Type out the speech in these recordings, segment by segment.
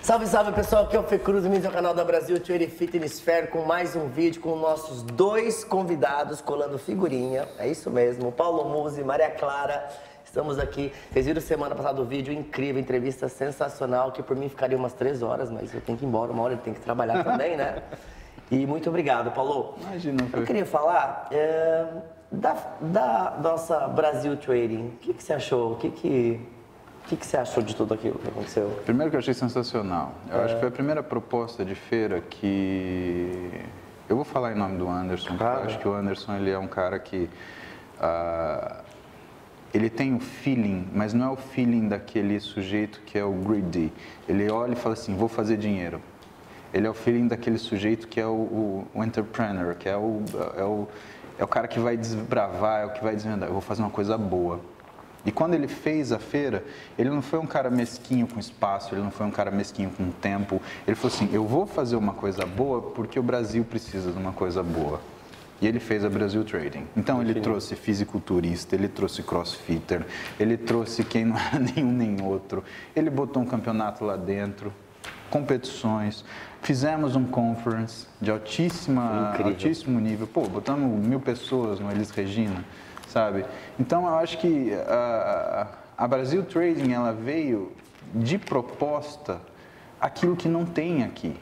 Salve, salve pessoal, aqui é o Fê Cruz, do meu canal da Brasil Trade Fitness Fair, com mais um vídeo com nossos dois convidados colando figurinha. É isso mesmo, Paulo Musi e Maria Clara. Estamos aqui. Vocês viram semana passada o vídeo incrível, entrevista sensacional, que por mim ficaria umas 3 horas, mas eu tenho que ir embora, uma hora ele tem que trabalhar também, né? E muito obrigado, Paulo. Imagina, eu queria falar da nossa Brasil Trading. O que você achou? O que você achou de tudo aquilo que aconteceu? Primeiro que eu achei sensacional. Eu acho que foi a primeira proposta de feira que... Eu vou falar em nome do Anderson, porque eu acho que o Anderson ele é um cara que... ele tem o feeling, mas não é o feeling daquele sujeito que é o greedy. Ele olha e fala assim, vou fazer dinheiro. Ele é o feeling daquele sujeito que é o entrepreneur, que é o cara que vai desbravar, é o que vai desvendar. Eu vou fazer uma coisa boa. E quando ele fez a feira, ele não foi um cara mesquinho com espaço, ele não foi um cara mesquinho com tempo. Ele falou assim, eu vou fazer uma coisa boa porque o Brasil precisa de uma coisa boa. E ele fez a Brasil Trading. Então ele trouxe fisiculturista, ele trouxe crossfitter, ele trouxe quem não era nenhum nem outro. Ele botou um campeonato lá dentro, competições, fizemos um conference de altíssimo nível. Pô, botamos 1000 pessoas no Elis Regina. Sabe? Então, eu acho que a Brasil Trading, ela veio de proposta aquilo que não tem aqui.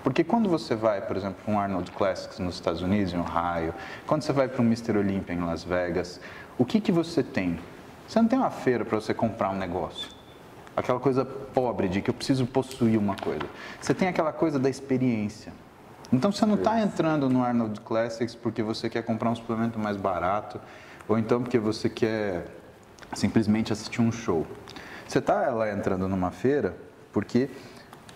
Porque quando você vai, por exemplo, para um Arnold Classics nos Estados Unidos, em Ohio, quando você vai para um Mr. Olympia em Las Vegas, o que você tem? Você não tem uma feira para você comprar um negócio. Aquela coisa pobre de que eu preciso possuir uma coisa. Você tem aquela coisa da experiência. Então, você não está entrando no Arnold Classics porque você quer comprar um suplemento mais barato, ou então porque você quer simplesmente assistir um show. Você está lá entrando numa feira porque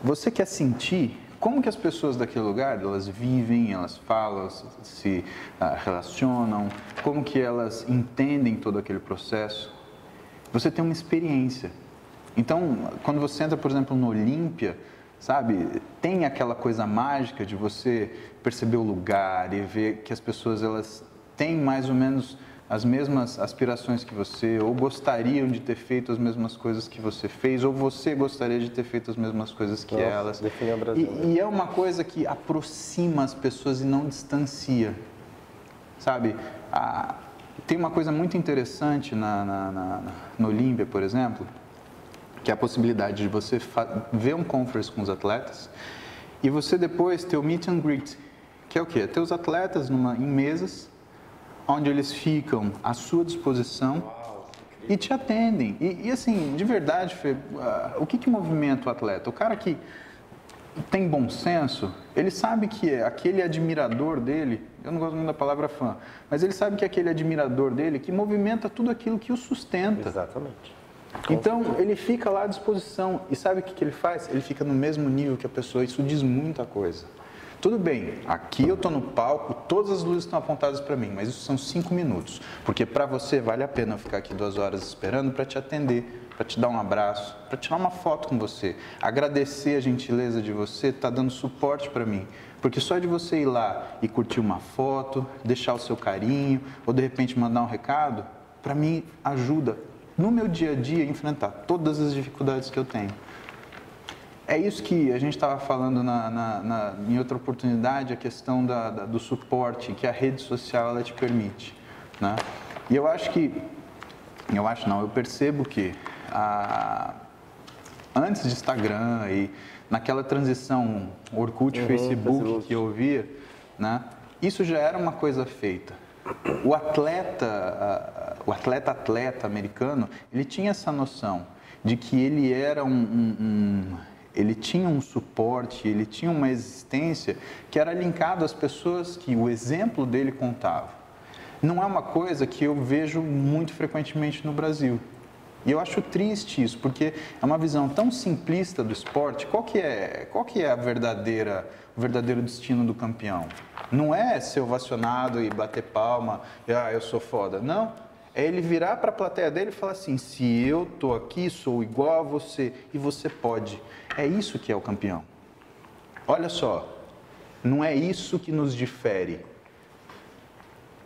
você quer sentir como que as pessoas daquele lugar, elas vivem, elas falam, se relacionam, como que elas entendem todo aquele processo. Você tem uma experiência. Então, quando você entra, por exemplo, no Olímpia, sabe, tem aquela coisa mágica de você perceber o lugar e ver que as pessoas, elas têm mais ou menos as mesmas aspirações que você, ou gostariam de ter feito as mesmas coisas que você fez, ou você gostaria de ter feito as mesmas coisas que elas. E é uma coisa que aproxima as pessoas e não distancia, sabe? Tem uma coisa muito interessante no Olímpia, por exemplo, que é a possibilidade de você ver um conference com os atletas e você depois ter o meet and greet, que é o quê? Ter os atletas em mesas, onde eles ficam à sua disposição e te atendem. E assim, de verdade, Fê, o que movimenta o atleta? O cara que tem bom senso, ele sabe que aquele admirador dele, eu não gosto muito da palavra fã, mas ele sabe que aquele admirador dele que movimenta tudo aquilo que o sustenta. Exatamente. Então, ele fica lá à disposição e sabe o que ele faz? Ele fica no mesmo nível que a pessoa, isso diz muita coisa. Tudo bem, aqui eu estou no palco, todas as luzes estão apontadas para mim, mas isso são 5 minutos, porque para você vale a pena eu ficar aqui 2 horas esperando para te atender, para te dar um abraço, para tirar uma foto com você, agradecer a gentileza de você, tá dando suporte para mim, porque só de você ir lá e curtir uma foto, deixar o seu carinho, ou de repente mandar um recado, para mim ajuda no meu dia a dia a enfrentar todas as dificuldades que eu tenho. É isso que a gente estava falando em outra oportunidade, a questão do suporte que a rede social ela te permite, né? E eu percebo que antes de Instagram e naquela transição Orkut, Facebook que eu via, né? Isso já era uma coisa feita. O atleta americano, ele tinha essa noção de que ele era ele tinha um suporte, ele tinha uma existência que era linkado às pessoas que o exemplo dele contava. Não é uma coisa que eu vejo muito frequentemente no Brasil. E eu acho triste isso, porque é uma visão tão simplista do esporte. Qual que é o verdadeiro destino do campeão? Não é ser ovacionado e bater palma, eu sou foda. Não. É ele virar para a plateia dele e falar assim, se eu estou aqui, sou igual a você e você pode. É isso que é o campeão. Olha só, não é isso que nos difere.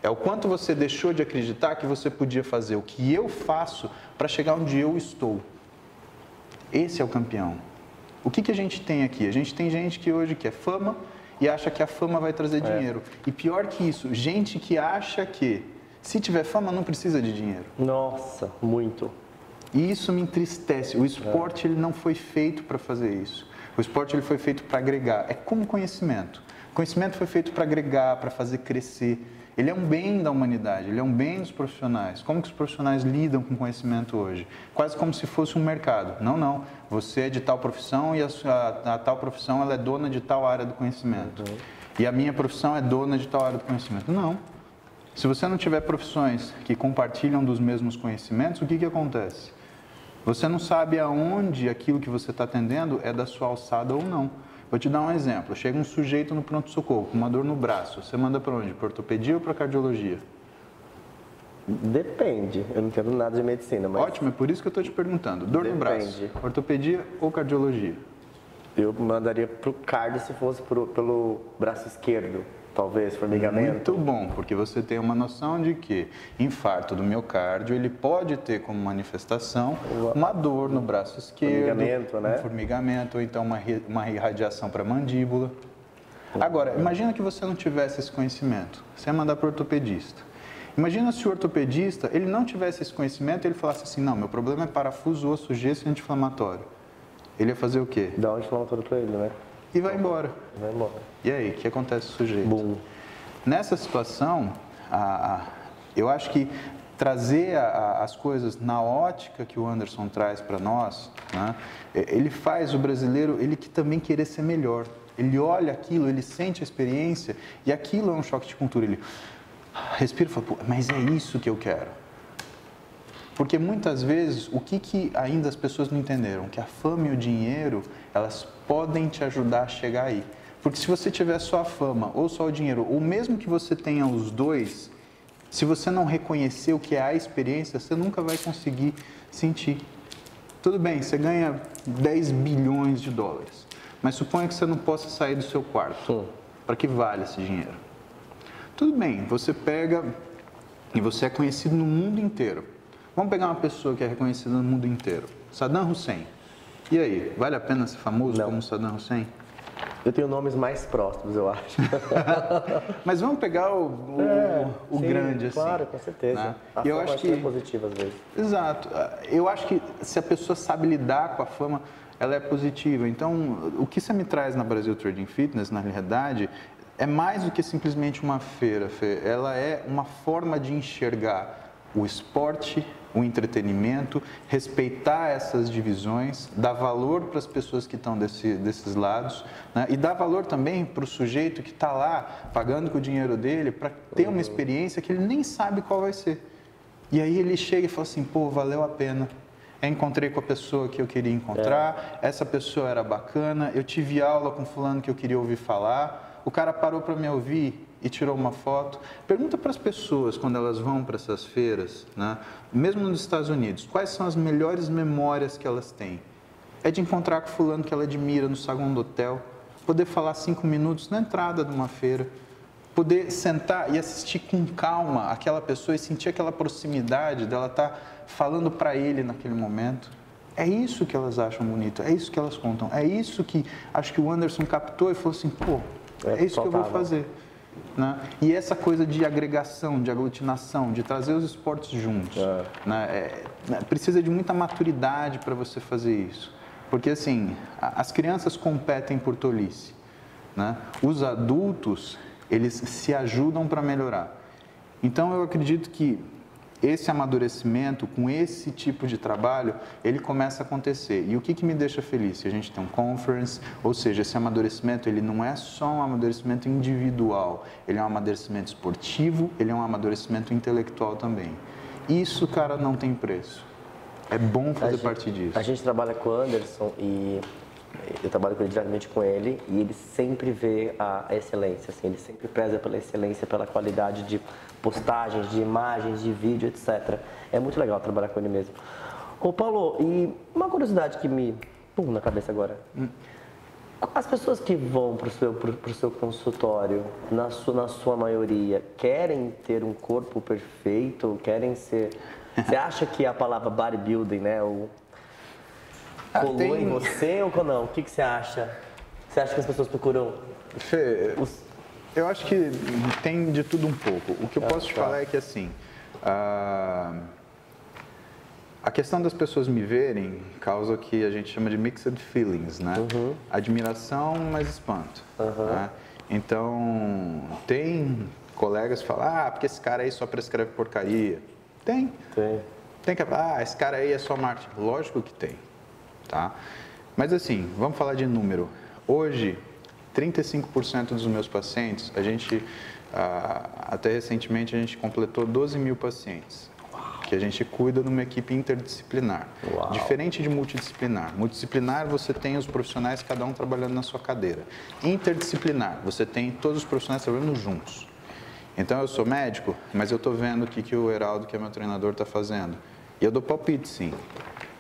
É o quanto você deixou de acreditar que você podia fazer o que eu faço para chegar onde eu estou. Esse é o campeão. O que a gente tem aqui? A gente tem gente que hoje quer fama e acha que a fama vai trazer dinheiro. E pior que isso, gente que acha que se tiver fama não precisa de dinheiro. Nossa, muito. E isso me entristece. O esporte ele não foi feito para fazer isso. O esporte ele foi feito para agregar. É como conhecimento. O conhecimento foi feito para agregar, para fazer crescer. Ele é um bem da humanidade, ele é um bem dos profissionais. Como que os profissionais lidam com conhecimento hoje? Quase como se fosse um mercado. Não, não. Você é de tal profissão e a tal profissão ela é dona de tal área do conhecimento. E a minha profissão é dona de tal área do conhecimento. Não. Se você não tiver profissões que compartilham dos mesmos conhecimentos, o que acontece? Você não sabe aonde aquilo que você está atendendo é da sua alçada ou não. Vou te dar um exemplo. Chega um sujeito no pronto-socorro com uma dor no braço. Você manda para onde? Para ortopedia ou para cardiologia? Depende. Eu não entendo nada de medicina, mas... Ótimo, é por isso que eu estou te perguntando. Dor no braço, ortopedia ou cardiologia? Eu mandaria para o cardio se fosse pelo braço esquerdo. Talvez, formigamento. Muito bom, porque você tem uma noção de que infarto do miocárdio, ele pode ter como manifestação uma dor no braço esquerdo, formigamento, né? Um formigamento, ou então uma irradiação para a mandíbula. Agora, imagina que você não tivesse esse conhecimento, você ia mandar para o ortopedista. Imagina se o ortopedista, ele não tivesse esse conhecimento, ele falasse assim, não, meu problema é parafuso, osso, gesso e anti-inflamatório. Ele ia fazer o quê? Dá um anti-inflamatório para ele, né? E vai embora. Vai embora. E aí, o que acontece com o sujeito? Bum. Nessa situação, eu acho que trazer as coisas na ótica que o Anderson traz para nós, né, ele faz o brasileiro, ele que também querer ser melhor. Ele olha aquilo, ele sente a experiência e aquilo é um choque de cultura. Ele respira e fala, mas é isso que eu quero. Porque muitas vezes, o que ainda as pessoas não entenderam? Que a fama e o dinheiro, elas podem te ajudar a chegar aí. Porque se você tiver só a fama ou só o dinheiro, ou mesmo que você tenha os dois, se você não reconhecer o que é a experiência, você nunca vai conseguir sentir. Tudo bem, você ganha 10 bilhões de dólares, mas suponha que você não possa sair do seu quarto. Para que vale esse dinheiro? Tudo bem, você pega e você é conhecido no mundo inteiro. Vamos pegar uma pessoa que é reconhecida no mundo inteiro, Saddam Hussein. E aí, vale a pena ser famoso como Saddam Hussein? Eu tenho nomes mais próximos, eu acho. Mas vamos pegar o grande, assim. Claro, com certeza. Né? A eu fama acho que é positiva às vezes. Exato. Eu acho que se a pessoa sabe lidar com a fama, ela é positiva. Então, o que você me traz na Brasil Trading Fitness, na realidade, é mais do que simplesmente uma feira, Fê. Ela é uma forma de enxergar o esporte, o entretenimento, respeitar essas divisões, dar valor para as pessoas que estão desses lados, né? E dar valor também para o sujeito que está lá pagando com o dinheiro dele para ter uma experiência que ele nem sabe qual vai ser. E aí ele chega e fala assim, pô, valeu a pena. Eu encontrei com a pessoa que eu queria encontrar, essa pessoa era bacana, eu tive aula com fulano que eu queria ouvir falar, o cara parou para me ouvir e tirou uma foto. Pergunta para as pessoas quando elas vão para essas feiras, né? Mesmo nos Estados Unidos, quais são as melhores memórias que elas têm? É de encontrar com fulano que ela admira no saguão do hotel, poder falar 5 minutos na entrada de uma feira, poder sentar e assistir com calma aquela pessoa e sentir aquela proximidade dela estar falando para ele naquele momento. É isso que elas acham bonito, é isso que elas contam, é isso que acho que o Anderson captou e falou assim, pô, é isso que eu vou fazer. Né? E essa coisa de agregação, de aglutinação, de trazer os esportes juntos, né? Precisa de muita maturidade para você fazer isso. Porque assim, as crianças competem por tolice, né? Os adultos, eles se ajudam para melhorar. Então eu acredito que esse amadurecimento, com esse tipo de trabalho, ele começa a acontecer. E o que me deixa feliz? A gente tem um conference, ou seja, esse amadurecimento, ele não é só um amadurecimento individual, ele é um amadurecimento esportivo, ele é um amadurecimento intelectual também. Isso, cara, não tem preço. É bom fazer parte disso. A gente trabalha com o Anderson e eu trabalho diretamente com ele e ele sempre vê a excelência, assim, ele sempre preza pela excelência, pela qualidade de postagens, de imagens, de vídeo, etc. É muito legal trabalhar com ele mesmo. Ô Paulo, e uma curiosidade que me pum na cabeça agora. As pessoas que vão para o seu consultório, na sua maioria, querem ter um corpo perfeito, querem ser... Você acha que a palavra bodybuilding, né, colou em você ou não? O que você acha? Você acha que as pessoas procuram... Fê, eu acho que tem de tudo um pouco. O que eu posso te falar é que, assim, a questão das pessoas me verem causa o que a gente chama de mixed feelings, né? Admiração, mas espanto. Né? Então, tem colegas que falam, porque esse cara aí só prescreve porcaria. Tem. Tem que falar, esse cara aí é só marketing. Lógico que tem, tá? Mas assim, vamos falar de número. Hoje, 35% dos meus pacientes, até recentemente, a gente completou 12 mil pacientes, que a gente cuida de uma equipe interdisciplinar. Uau. Diferente de multidisciplinar. Multidisciplinar, você tem os profissionais, cada um trabalhando na sua cadeira. Interdisciplinar, você tem todos os profissionais trabalhando juntos. Então, eu sou médico, mas eu estou vendo o que o Heraldo, que é meu treinador, está fazendo. E eu dou palpite, sim.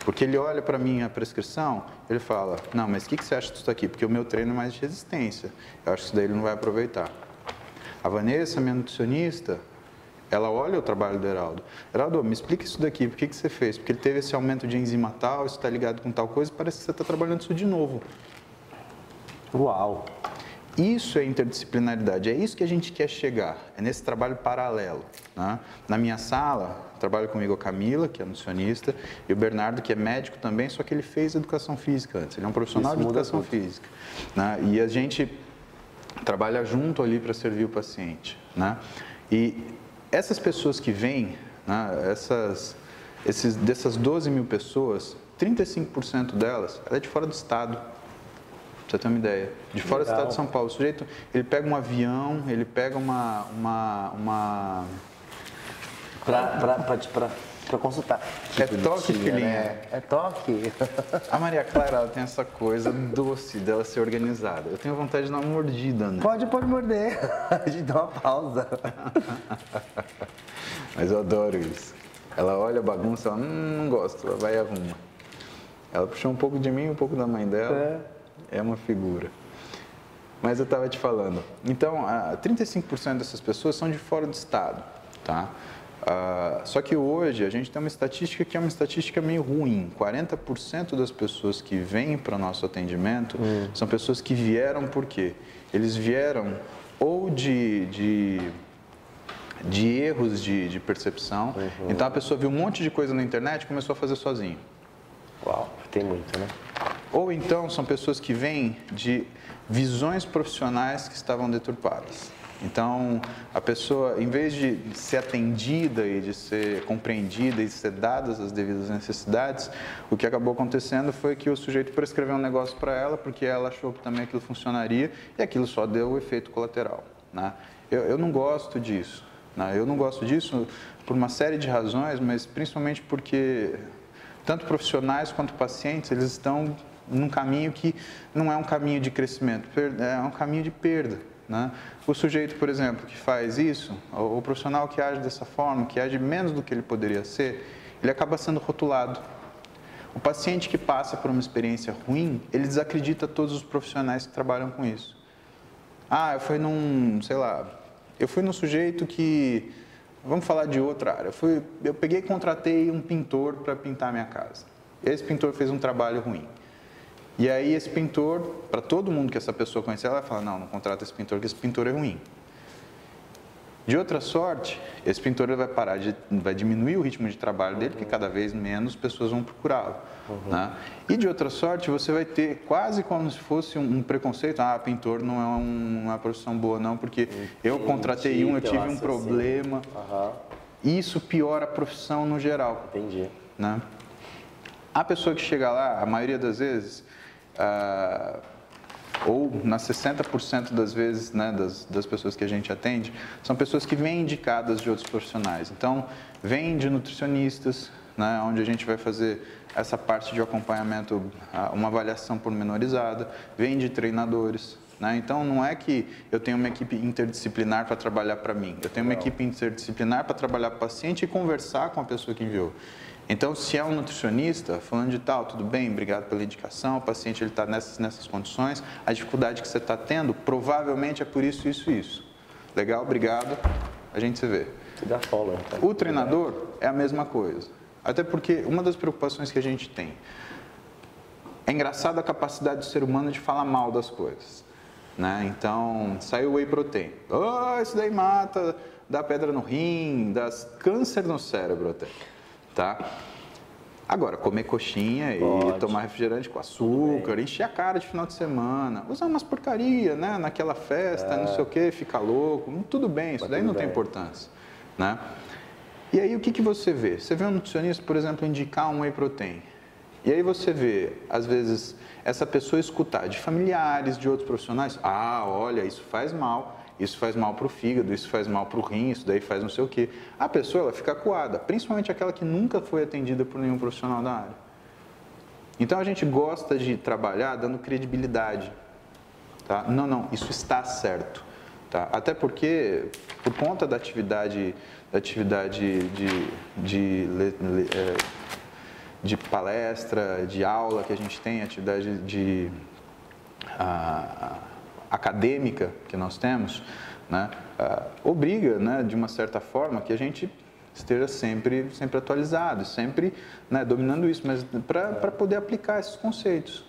Porque ele olha para mim a prescrição, ele fala, não, mas o que você acha disso aqui? Porque o meu treino é mais de resistência. Eu acho que isso daí ele não vai aproveitar. A Vanessa, minha nutricionista, ela olha o trabalho do Heraldo. Heraldo, me explica isso daqui, por que você fez? Porque ele teve esse aumento de enzima tal, isso está ligado com tal coisa, parece que você está trabalhando isso de novo. Uau! Isso é interdisciplinaridade, é isso que a gente quer chegar, é nesse trabalho paralelo. Né? Na minha sala, trabalha comigo a Camila, que é nutricionista, e o Bernardo, que é médico também, só que ele fez educação física antes, ele é um profissional de educação física. Né? E a gente trabalha junto ali para servir o paciente. Né? E essas pessoas que vêm, né, dessas 12 mil pessoas, 35% delas, ela é de fora do estado. Pra você ter uma ideia. De fora do estado de São Paulo. O sujeito, ele pega um avião, ele pega Pra consultar. É toque, filhinha. Né? É toque. A Maria Clara, ela tem essa coisa doce dela ser organizada. Eu tenho vontade de dar uma mordida, né? Pode morder. A gente dá uma pausa. Mas eu adoro isso. Ela olha a bagunça, ela não gosta, ela vai e arruma. Ela puxou um pouco de mim, um pouco da mãe dela. É uma figura. Mas eu estava te falando. Então, 35% dessas pessoas são de fora do estado, tá? Só que hoje a gente tem uma estatística que é uma estatística meio ruim. 40% das pessoas que vêm para o nosso atendimento são pessoas que vieram por quê? Eles vieram ou de erros de percepção. Então, a pessoa viu um monte de coisa na internet e começou a fazer sozinho. Uau, tem muito, né? Ou então são pessoas que vêm de visões profissionais que estavam deturpadas. Então, a pessoa, em vez de ser atendida e de ser compreendida e de ser dadas as devidas necessidades, o que acabou acontecendo foi que o sujeito prescreveu um negócio para ela, porque ela achou que também aquilo funcionaria, e aquilo só deu o efeito colateral. Né? Eu não gosto disso. Né? Eu não gosto disso por uma série de razões, mas principalmente porque tanto profissionais quanto pacientes, eles estão num caminho que não é um caminho de crescimento, é um caminho de perda. Né? O sujeito, por exemplo, que faz isso, o profissional que age dessa forma, que age menos do que ele poderia ser, ele acaba sendo rotulado. O paciente que passa por uma experiência ruim, ele desacredita todos os profissionais que trabalham com isso. Eu fui num sujeito que, vamos falar de outra área, eu peguei e contratei um pintor para pintar a minha casa. Esse pintor fez um trabalho ruim. E aí esse pintor, para todo mundo que essa pessoa conhecer, ela vai falar, não contrata esse pintor, porque esse pintor é ruim. De outra sorte, esse pintor vai diminuir o ritmo de trabalho dele, porque cada vez menos pessoas vão procurá-lo. Né? E de outra sorte, você vai ter quase como se fosse um preconceito, pintor não é uma profissão boa não, porque eu contratei eu tive um problema. E isso piora a profissão no geral. Entendi. Né? A pessoa que chega lá, a maioria das vezes, ou nas 60% das vezes, né, das pessoas que a gente atende, são pessoas que vêm indicadas de outros profissionais. Então, vêm de nutricionistas, né, onde a gente vai fazer essa parte de acompanhamento, uma avaliação pormenorizada, vêm de treinadores. Né? Então, não é que eu tenho uma equipe interdisciplinar para trabalhar para mim, eu tenho uma equipe interdisciplinar para trabalhar com o paciente e conversar com a pessoa que enviou. Então, se é um nutricionista, falando de tal, tudo bem, obrigado pela indicação, o paciente está nessas condições, a dificuldade que você está tendo, provavelmente é por isso, isso e isso. Legal, obrigado, a gente se vê. Dá follow, então. O treinador é a mesma coisa, até porque uma das preocupações que a gente tem, É engraçado a capacidade do ser humano de falar mal das coisas, né? Então, saiu o whey protein. Oh, isso daí mata, dá pedra no rim, dá câncer no cérebro até, tá? Agora, comer coxinha e tomar refrigerante com açúcar, encher a cara de final de semana, usar umas porcaria, né? Naquela festa, não sei o que, ficar louco, tudo bem, isso daí não tem importância, né? E aí o que você vê? Você vê um nutricionista, por exemplo, indicar um whey protein. E aí você vê, às vezes, essa pessoa escutar de familiares, de outros profissionais, olha, isso faz mal para o fígado, isso faz mal para o rim, isso daí faz não sei o quê. A pessoa, ela fica acuada, principalmente aquela que nunca foi atendida por nenhum profissional da área. Então a gente gosta de trabalhar dando credibilidade, tá? Não, isso está certo, tá? Até porque, por conta da atividade de palestra, de aula que a gente tem, atividade acadêmica que nós temos, né, obriga, né, de uma certa forma, que a gente esteja sempre atualizado, sempre, né, dominando isso, mas para poder aplicar esses conceitos.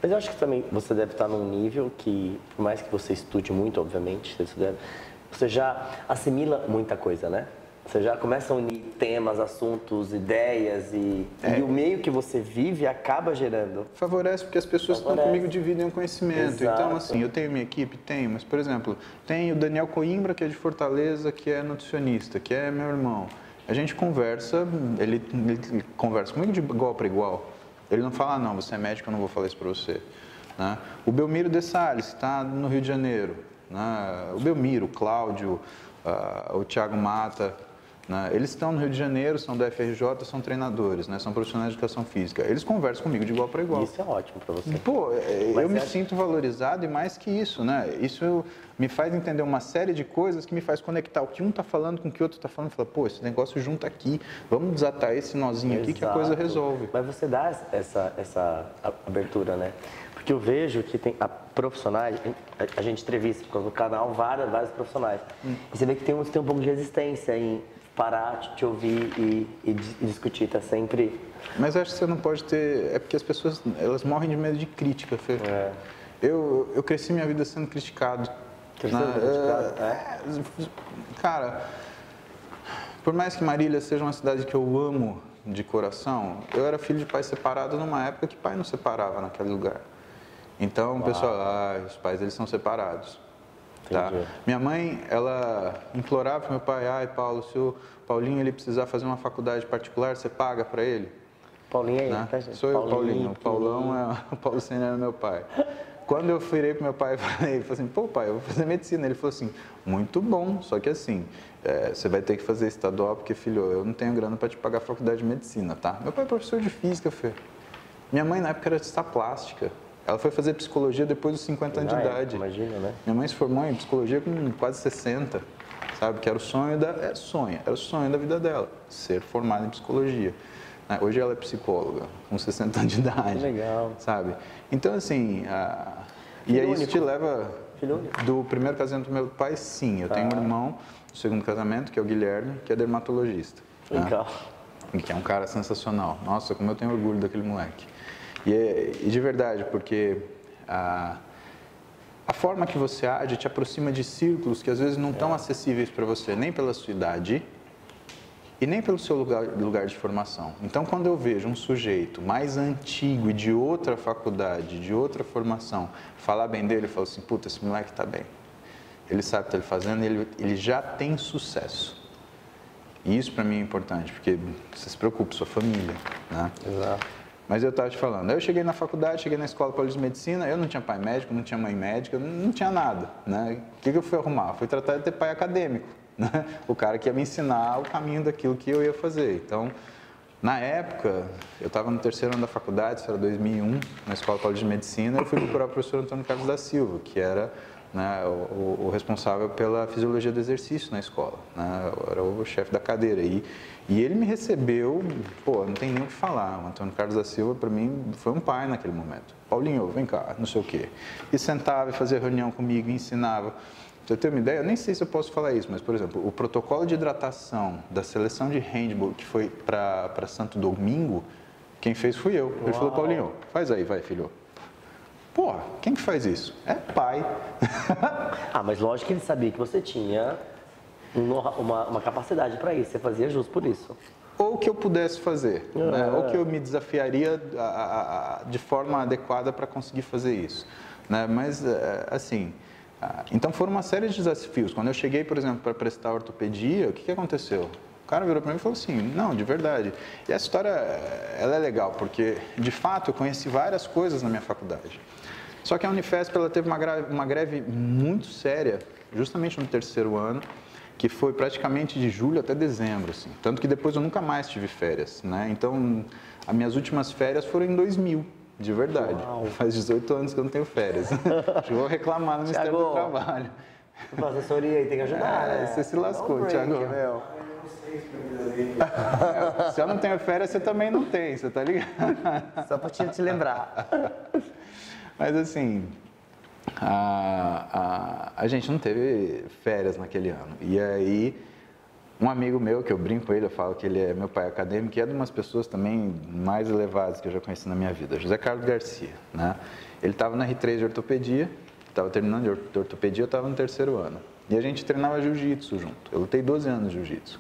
Mas eu acho que também você deve estar num nível que, por mais que você estude muito, obviamente, você já assimila muita coisa, né? Você já começa a unir temas, assuntos, ideias e o meio que você vive acaba gerando. Favorece porque as pessoas que estão comigo dividem o conhecimento. Exato. Então, assim, eu tenho minha equipe? Tenho, mas, por exemplo, tem o Daniel Coimbra, que é de Fortaleza, que é nutricionista, que é meu irmão. A gente conversa, ele conversa comigo de igual para igual. Ele não fala, não, você é médico, eu não vou falar isso para você. Né? O Belmiro de Salles, que está no Rio de Janeiro. Né? O Belmiro, o Cláudio, o Thiago Mata... Né? Eles estão no Rio de Janeiro, são da FRJ, são treinadores, né? São profissionais de educação física. Eles conversam comigo de igual para igual. Isso é ótimo para você. Pô, eu me sinto valorizado e mais que isso, né? Isso me faz entender uma série de coisas que me faz conectar o que um está falando com o que o outro está falando. Fala, pô, esse negócio junta aqui, vamos desatar esse nozinho aqui que a coisa resolve. Mas você dá essa abertura, né? Porque eu vejo que tem profissionais, a gente entrevista no canal vários profissionais. E você vê que tem um pouco de resistência em parar, te ouvir e discutir, tá sempre... Mas acho que você não pode ter... É porque as pessoas, elas morrem de medo de crítica, Fê. Eu cresci minha vida sendo criticado. Cara, por mais que Marília seja uma cidade que eu amo de coração, eu era filho de pai separado numa época que pai não separava naquele lugar. Então, o pessoal, os pais, eles são separados. Tá? Minha mãe, ela implorava para meu pai, Paulo, se o Paulinho ele precisar fazer uma faculdade particular, você paga para ele? Paulinho aí, né? tá, gente? Sou eu, Paulinho. O Paulão o Paulo Senna é meu pai. Quando eu virei para meu pai, ele falou assim, pô pai, eu vou fazer medicina. Ele falou assim, muito bom, só que assim, você vai ter que fazer estadual, porque filho, eu não tenho grana para te pagar a faculdade de medicina, tá? Meu pai é professor de física, Fê. Minha mãe na época era artista plástica. Ela foi fazer psicologia depois dos 50 anos de idade. Imagina, né? Minha mãe se formou em psicologia com quase 60, sabe? Que era o sonho era o sonho da vida dela, ser formada em psicologia. Hoje ela é psicóloga, com 60 anos de idade. Legal. Sabe? Então, assim, e aí isso te leva do primeiro casamento do meu pai, sim. Eu tenho um irmão do segundo casamento, que é o Guilherme, que é dermatologista. Legal. Que é um cara sensacional. Nossa, como eu tenho orgulho daquele moleque. E de verdade, porque a forma que você age te aproxima de círculos que às vezes não estão acessíveis para você, nem pela sua idade e nem pelo seu lugar de formação. Então, quando eu vejo um sujeito mais antigo e de outra faculdade, de outra formação, falar bem dele, eu falo assim, puta, esse moleque está bem. Ele sabe o que está fazendo, ele já tem sucesso. E isso para mim é importante, porque você se preocupa, sua família, né? Exato. Mas eu estava te falando, aí eu cheguei na faculdade, cheguei na Escola Paulista de Medicina, eu não tinha pai médico, não tinha mãe médica, não tinha nada, né? O que eu fui arrumar? Fui tratar de ter pai acadêmico, né? O cara que ia me ensinar o caminho daquilo que eu ia fazer. Então, na época, eu estava no terceiro ano da faculdade, isso era 2001, na Escola Paulista de Medicina, eu fui procurar o professor Antônio Carlos da Silva, que era, né, o responsável pela fisiologia do exercício na escola, né? Era o chefe da cadeira. E ele me recebeu, pô, não tem nem o que falar. O Antônio Carlos da Silva, para mim, foi um pai naquele momento. Paulinho, vem cá, não sei o quê. E sentava e fazia reunião comigo, ensinava. Pra você ter uma ideia, eu nem sei se eu posso falar isso, mas, por exemplo, o protocolo de hidratação da seleção de handball que foi para Santo Domingo, Quem fez fui eu. Ele falou, Paulinho, faz aí, vai, filho. Pô, quem que faz isso? É pai. Ah, mas lógico que ele sabia que você tinha uma capacidade para isso, você fazia justo por isso. Ou que eu pudesse fazer, né? Ou que eu me desafiaria de forma adequada para conseguir fazer isso. Né? Mas, assim, então foram uma série de desafios. Quando eu cheguei, por exemplo, para prestar ortopedia, o que aconteceu? O cara virou para mim e falou assim, não, de verdade. E essa história, ela é legal, porque, de fato, eu conheci várias coisas na minha faculdade. Só que a Unifesp, ela teve uma greve muito séria, justamente no terceiro ano, que foi praticamente de julho até dezembro, assim. Tanto que depois eu nunca mais tive férias, né? Então, as minhas últimas férias foram em 2000, de verdade. Uau. Faz 18 anos que eu não tenho férias. Acho que eu vou reclamar no Ministério do Trabalho. A assessoria aí tem que ajudar, né? Você se lascou, Thiago. Se eu não tenho férias, você também não tem, você tá ligado? Só para te lembrar. Mas assim, a gente não teve férias naquele ano. E aí, um amigo meu, que eu brinco com ele, eu falo que ele é meu pai acadêmico, e é de umas pessoas também mais elevadas que eu já conheci na minha vida, José Carlos Garcia, né? Ele estava na R3 de ortopedia, estava terminando de ortopedia, eu estava no terceiro ano. E a gente treinava jiu-jitsu junto. Eu lutei 12 anos de jiu-jitsu.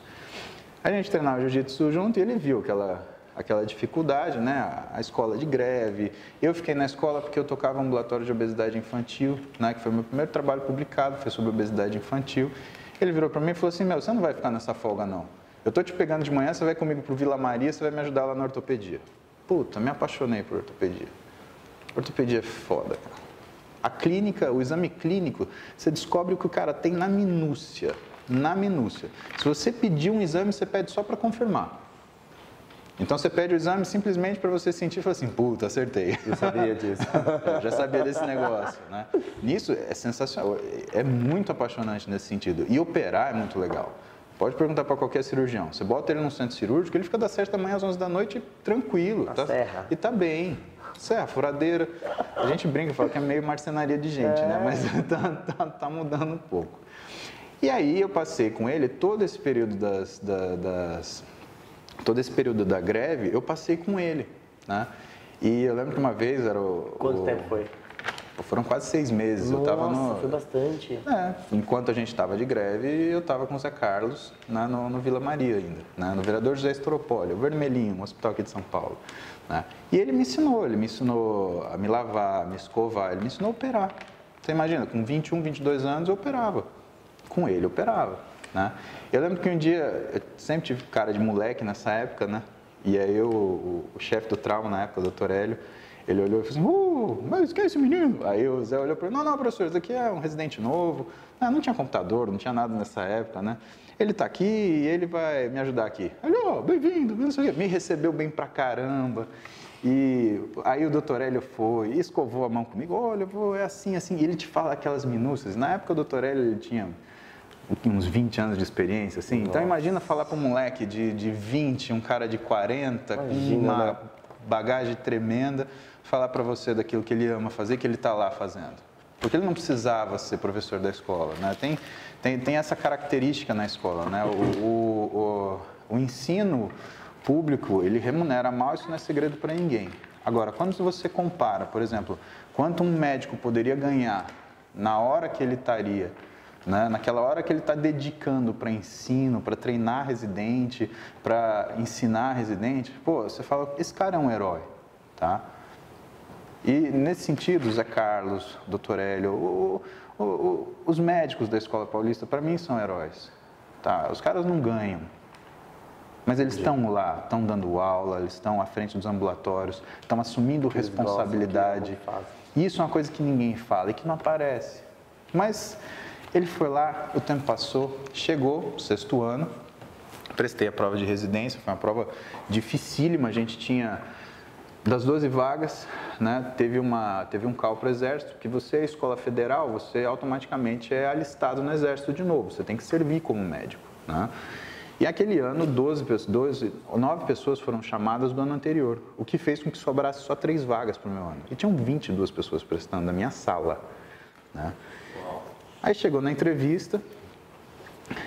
A gente treinava jiu-jitsu junto e ele viu aquela dificuldade, né? A escola de greve. Eu fiquei na escola porque eu tocava um ambulatório de obesidade infantil, né? Que foi o meu primeiro trabalho publicado, foi sobre obesidade infantil. Ele virou para mim e falou assim, você não vai ficar nessa folga não. Eu tô te pegando de manhã, você vai comigo pro Vila Maria, você vai me ajudar lá na ortopedia. Puta, me apaixonei por ortopedia. Ortopedia é foda, cara. A clínica, o exame clínico, você descobre o que o cara tem na minúcia. Na minúcia. Se você pedir um exame, você pede só para confirmar. Então você pede o exame simplesmente para você sentir e falar assim, puta, acertei. Eu sabia disso. Eu já sabia desse negócio, né? Nisso é sensacional, é muito apaixonante nesse sentido. E operar é muito legal. Pode perguntar para qualquer cirurgião. Você bota ele num centro cirúrgico, ele fica das 7 da manhã às 11 da noite tranquilo. Na serra. E tá bem. Serra, furadeira. A gente brinca e fala que é meio marcenaria de gente, né? Mas tá mudando um pouco. E aí eu passei com ele todo esse período todo esse período da greve, eu passei com ele, né? E eu lembro que uma vez era Quanto tempo foi? Foram quase 6 meses. Nossa, eu tava foi bastante. Enquanto a gente estava de greve, eu estava com o Zé Carlos, né, no Vila Maria ainda, né, no vereador José Estropoli, o Vermelhinho, um hospital aqui de São Paulo. Né? E ele me ensinou a me lavar, a me escovar, ele me ensinou a operar. Você imagina, com 21, 22 anos eu operava. Com ele eu operava. Né? Eu lembro que um dia, eu sempre tive cara de moleque nessa época, né? E aí o chefe do trauma na época, o doutor Hélio, ele olhou e falou assim, mas quem é esse menino? Aí o Zé olhou para ele, não, professor, isso aqui é um residente novo. Não tinha computador, não tinha nada nessa época, né? Ele está aqui e ele vai me ajudar aqui. Bem-vindo, não sei o quê. Me recebeu bem pra caramba. E aí o doutor Hélio foi, escovou a mão comigo, olha, é assim, assim. E ele te fala aquelas minúcias. Na época o doutor Hélio, ele tinha uns 20 anos de experiência, assim. Nossa. Então imagina falar para um moleque de 20, um cara de 40, imagina, com uma bagagem tremenda, falar para você daquilo que ele ama fazer, que ele está lá fazendo. Porque ele não precisava ser professor da escola, né? Tem essa característica na escola, né? O ensino público, ele remunera mal, isso não é segredo para ninguém. Agora, quando você compara, por exemplo, quanto um médico poderia ganhar na hora que ele estaria, né? Naquela hora que ele está dedicando para ensino, para treinar residente, para ensinar residente, pô, você fala, esse cara é um herói, tá? E nesse sentido, Zé Carlos, Dr. Hélio, os médicos da Escola Paulista, para mim, são heróis, tá? Os caras não ganham, mas eles estão lá, estão dando aula, eles estão à frente dos ambulatórios, estão assumindo responsabilidade. E isso é uma coisa que ninguém fala e que não aparece. Mas ele foi lá, o tempo passou, chegou, 6º ano, prestei a prova de residência, foi uma prova dificílima, a gente tinha, das 12 vagas, né, teve um call para o Exército, que você é escola federal, você automaticamente é alistado no Exército de novo, você tem que servir como médico, né? E aquele ano, 9 pessoas foram chamadas do ano anterior, o que fez com que sobrasse só 3 vagas para o meu ano. E tinham 22 pessoas prestando na minha sala, né? Aí chegou na entrevista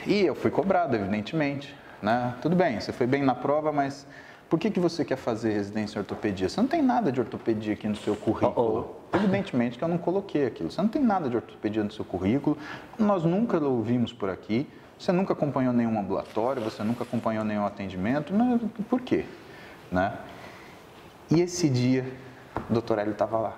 e eu fui cobrado, evidentemente, né? Tudo bem, você foi bem na prova, mas Por que você quer fazer residência em ortopedia? Você não tem nada de ortopedia aqui no seu currículo. Evidentemente que eu não coloquei aquilo. Você não tem nada de ortopedia no seu currículo, nós nunca ouvimos por aqui, você nunca acompanhou nenhum ambulatório, você nunca acompanhou nenhum atendimento, mas por quê? Né? E esse dia, o doutor Hélio estava lá.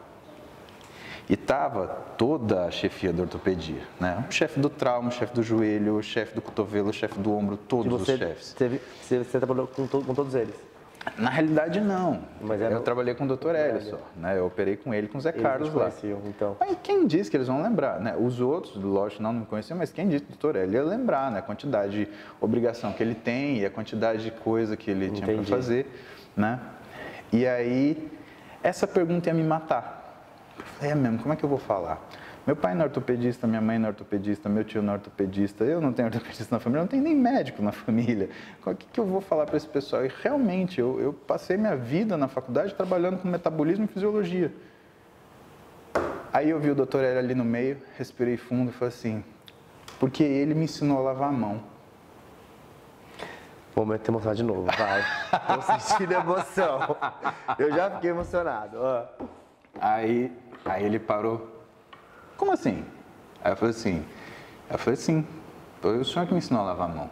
E estava toda a chefia da ortopedia, né? O chefe do trauma, o chefe do joelho, o chefe do cotovelo, o chefe do ombro, todos os chefes. Você trabalhou com todos eles? Na realidade, não. Mas eu trabalhei com o Dr. Hélio só, né? Eu operei com ele, com o Zé Carlos lá. Então. Mas quem disse que eles vão lembrar, né? Os outros, lógico, não me conheciam, mas quem disse que o Dr. Hélio ia lembrar, né? A quantidade de obrigação que ele tem e a quantidade de coisa que ele tinha para fazer, né? E aí, essa pergunta ia me matar. Eu falei, mesmo, como é que eu vou falar? Meu pai não é ortopedista, minha mãe não é ortopedista, meu tio não é ortopedista, eu não tenho ortopedista na família, não tenho nem médico na família. O que eu vou falar para esse pessoal? E realmente, eu passei minha vida na faculdade trabalhando com metabolismo e fisiologia. Aí eu vi o Dr. Hélio ali no meio, respirei fundo e falei assim, porque ele me ensinou a lavar a mão. Momento emocionado de novo, vai. Tô sentindo emoção. Eu já fiquei emocionado. Aí ele parou. Como assim? Aí eu falei assim, foi o senhor que me ensinou a lavar a mão.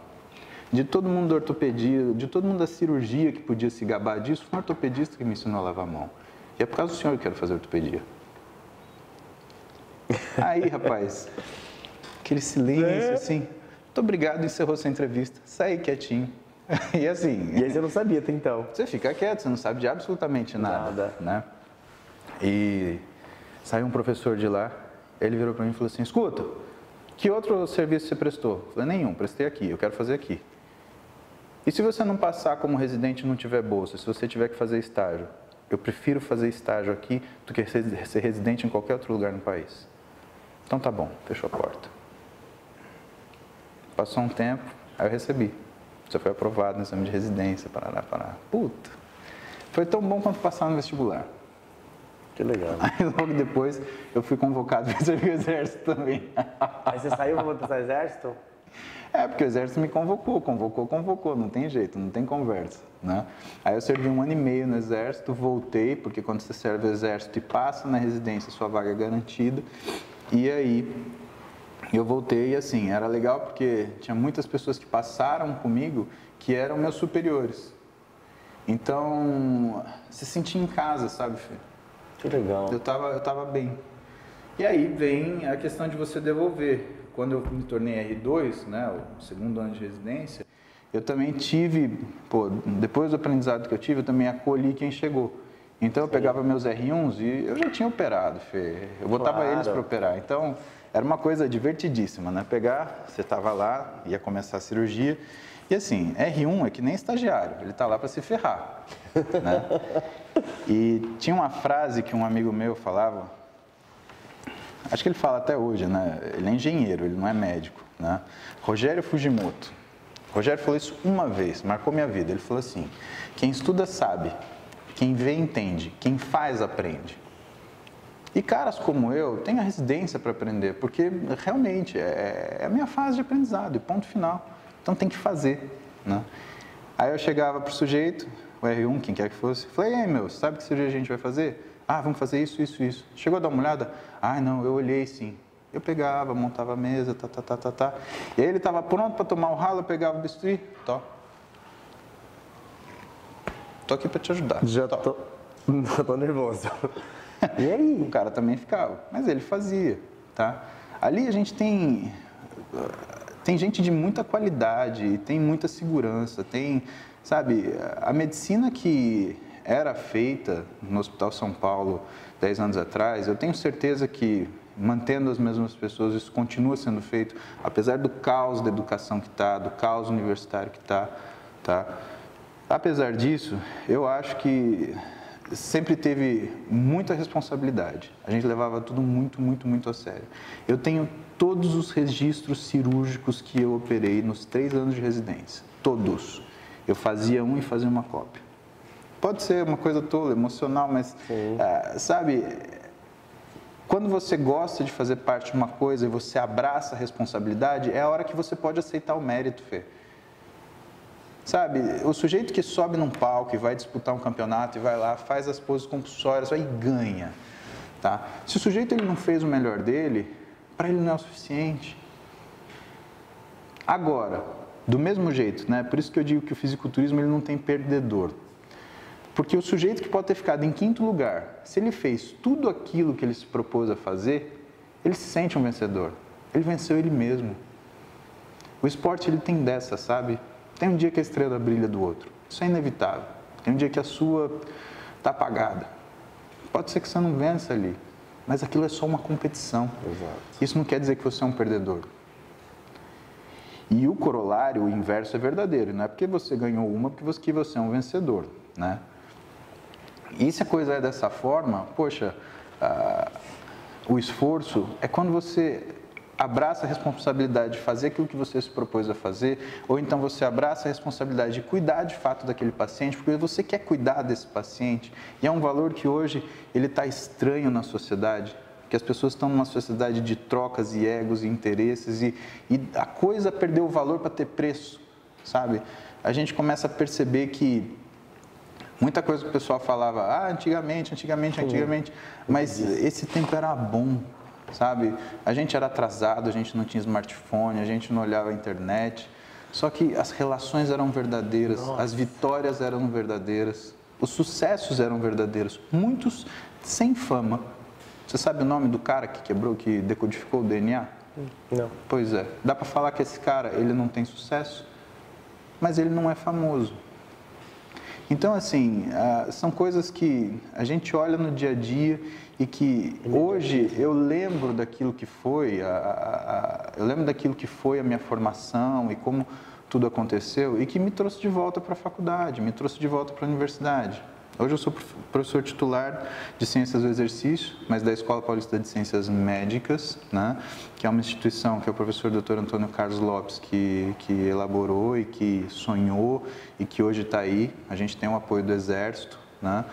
De todo mundo da ortopedia, de todo mundo da cirurgia que podia se gabar disso, foi um ortopedista que me ensinou a lavar a mão. E é por causa do senhor que eu quero fazer ortopedia. Aí, rapaz, aquele silêncio assim, muito obrigado, encerrou essa entrevista, saí quietinho. E assim... E aí você não sabia até então? Você fica quieto, você não sabe de absolutamente nada. Né? E saiu um professor de lá, ele virou para mim e falou assim, escuta, que outro serviço você prestou? Eu falei, nenhum, prestei aqui, eu quero fazer aqui. E se você não passar como residente e não tiver bolsa, se você tiver que fazer estágio? Eu prefiro fazer estágio aqui do que ser residente em qualquer outro lugar no país. Então tá bom, fechou a porta. Passou um tempo, aí eu recebi. Você foi aprovado no exame de residência, parará. Puta, foi tão bom quanto passar no vestibular. Que legal. Aí logo depois eu fui convocado para servir o exército também. Aí você saiu para voltar ao exército? É, porque o exército me convocou, não tem jeito, não tem conversa, né? Aí eu servi 1 ano e meio no exército, voltei, porque quando você serve o exército e passa na residência, sua vaga é garantida. E aí eu voltei e assim, era legal porque tinha muitas pessoas que passaram comigo que eram meus superiores. Então, se sentia em casa, sabe, Fê? Que legal. Eu tava bem. E aí vem a questão de você devolver. Quando eu me tornei R2, né, o 2º ano de residência, eu também tive, depois do aprendizado que eu tive, eu também acolhi quem chegou. Então eu pegava meus R1s e eu já tinha operado, Fê. Eu botava eles para operar. Então era uma coisa divertidíssima, né? Você estava lá, ia começar a cirurgia. E assim, R1 é que nem estagiário, ele está lá para se ferrar, né? E tinha uma frase que um amigo meu falava, acho que ele fala até hoje, né? Ele é engenheiro, ele não é médico, né? Rogério Fujimoto. Rogério falou isso uma vez, marcou minha vida. Ele falou assim, quem estuda sabe, quem vê entende, quem faz aprende. E caras como eu têm a residência para aprender, porque realmente é a minha fase de aprendizado, e ponto final. Então tem que fazer, né? Aí eu chegava pro sujeito, o R1, quem quer que fosse, falei, ei meu, sabe que cirurgia a gente vai fazer? Ah, vamos fazer isso. Chegou a dar uma olhada? Ah, não, eu olhei sim. Eu pegava, montava a mesa, tá. E aí ele estava pronto para tomar o ralo, eu pegava o bisturi, tô aqui para te ajudar. Já tô nervoso. E aí? O cara também ficava, mas ele fazia, tá? Ali a gente tem gente de muita qualidade, tem muita segurança, sabe, a medicina que era feita no Hospital São Paulo 10 anos atrás, eu tenho certeza que, mantendo as mesmas pessoas, isso continua sendo feito, apesar do caos da educação que está, do caos universitário que está, tá? Apesar disso, eu acho que sempre teve muita responsabilidade. A gente levava tudo muito a sério. Eu tenho todos os registros cirúrgicos que eu operei nos 3 anos de residência. Todos. Eu fazia um e fazia uma cópia. Pode ser uma coisa tola, emocional, mas, sabe, quando você gosta de fazer parte de uma coisa e você abraça a responsabilidade, é a hora que você pode aceitar o mérito, Fê. Sabe, o sujeito que sobe num palco e vai disputar um campeonato e vai lá, faz as poses compulsórias, aí ganha, tá? Se o sujeito ele não fez o melhor dele, para ele não é o suficiente. Agora, do mesmo jeito, né? Por isso que eu digo que o fisiculturismo ele não tem perdedor. Porque o sujeito que pode ter ficado em 5º lugar, se ele fez tudo aquilo que ele se propôs a fazer, ele se sente um vencedor. Ele venceu ele mesmo. O esporte ele tem dessa, sabe? Tem um dia que a estrela brilha do outro. Isso é inevitável. Tem um dia que a sua está apagada. Pode ser que você não vença ali, mas aquilo é só uma competição. Exato. Isso não quer dizer que você é um perdedor. E o corolário, o inverso é verdadeiro. Não é porque você ganhou uma, porque você é um vencedor, né? E se a coisa é dessa forma, poxa, o esforço é quando você abraça a responsabilidade de fazer aquilo que você se propôs a fazer, ou então você abraça a responsabilidade de cuidar de fato daquele paciente, porque você quer cuidar desse paciente, e é um valor que hoje ele está estranho na sociedade, que as pessoas estão numa sociedade de trocas e egos e interesses, e a coisa perdeu o valor para ter preço, sabe? A gente começa a perceber que muita coisa que o pessoal falava, antigamente, mas esse tempo era bom, sabe? A gente era atrasado, a gente não tinha smartphone, a gente não olhava a internet, só que as relações eram verdadeiras, as vitórias eram verdadeiras, os sucessos eram verdadeiros, muitos sem fama. Você sabe o nome do cara que quebrou, que decodificou o DNA? Não. Pois é, dá para falar que esse cara, ele não tem sucesso, mas ele não é famoso. Então, assim, são coisas que a gente olha no dia a dia e que hoje eu lembro daquilo que foi, eu lembro daquilo que foi a minha formação e como tudo aconteceu e que me trouxe de volta para a faculdade, me trouxe de volta para a universidade. Hoje eu sou professor titular de Ciências do Exercício, mas da Escola Paulista de Ciências Médicas, né? Que é uma instituição que é o professor Dr. Antônio Carlos Lopes que elaborou e que sonhou e que hoje está aí. A gente tem o apoio do Exército, né?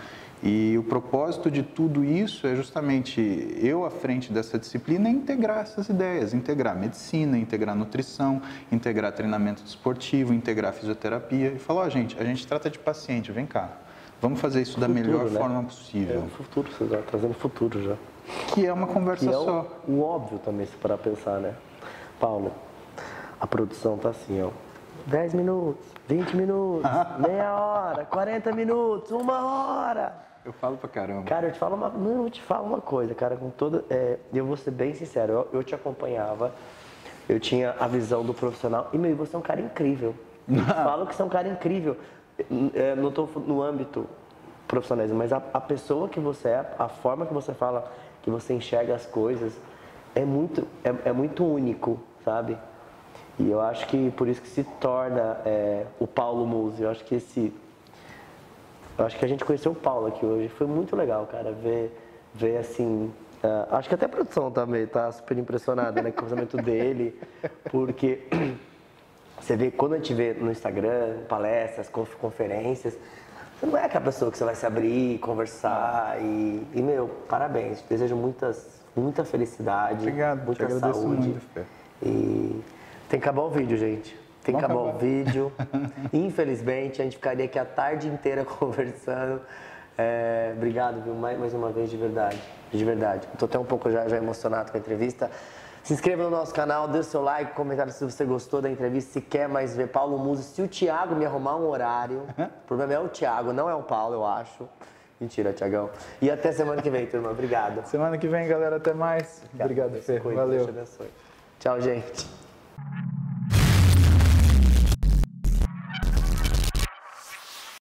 E o propósito de tudo isso é justamente eu à frente dessa disciplina integrar essas ideias, integrar medicina, integrar nutrição, integrar treinamento esportivo, integrar fisioterapia e falar, gente, a gente trata de paciente, vem cá. Vamos fazer isso da melhor forma possível. É o futuro, você está trazendo futuro já. Que é uma conversa só. O óbvio também, se parar pensar, né? Paulo, a produção tá assim, ó. 10 minutos, 20 minutos, meia hora, 40 minutos, 1 hora. Eu falo pra caramba. Cara, eu te falo uma coisa, cara, com toda... eu vou ser bem sincero, eu te acompanhava, eu tinha a visão do profissional, e, você é um cara incrível. Eu te falo que você é um cara incrível. Não estou no âmbito profissional, mas a pessoa que você é, a forma que você fala, que você enxerga as coisas, é muito único, sabe? E eu acho que por isso que se torna o Paulo Musi. Eu acho que a gente conheceu o Paulo aqui hoje, foi muito legal, cara, ver assim. Acho que até a produção também tá super impressionada, né, com o casamento dele, porque você vê, quando a gente vê no Instagram, palestras, conferências, você não é aquela pessoa que você vai se abrir, conversar e parabéns, desejo muita felicidade, obrigado, muita saúde. muito, Fê. E tem que acabar o vídeo, gente. Tem que acabar o vídeo. Infelizmente, a gente ficaria aqui a tarde inteira conversando. Obrigado, viu? Mais uma vez, de verdade. De verdade. Estou até um pouco já emocionado com a entrevista. Se inscreva no nosso canal, dê o seu like, comentário se você gostou da entrevista, se quer mais ver Paulo Musi. Se o Thiago me arrumar um horário, o problema é o Thiago, não é o Paulo, eu acho. Mentira, Thiagão. E até semana que vem, turma. Obrigado. Semana que vem, galera. Até mais. Obrigado, Fê. Valeu. Deus te abençoe. Tchau, gente.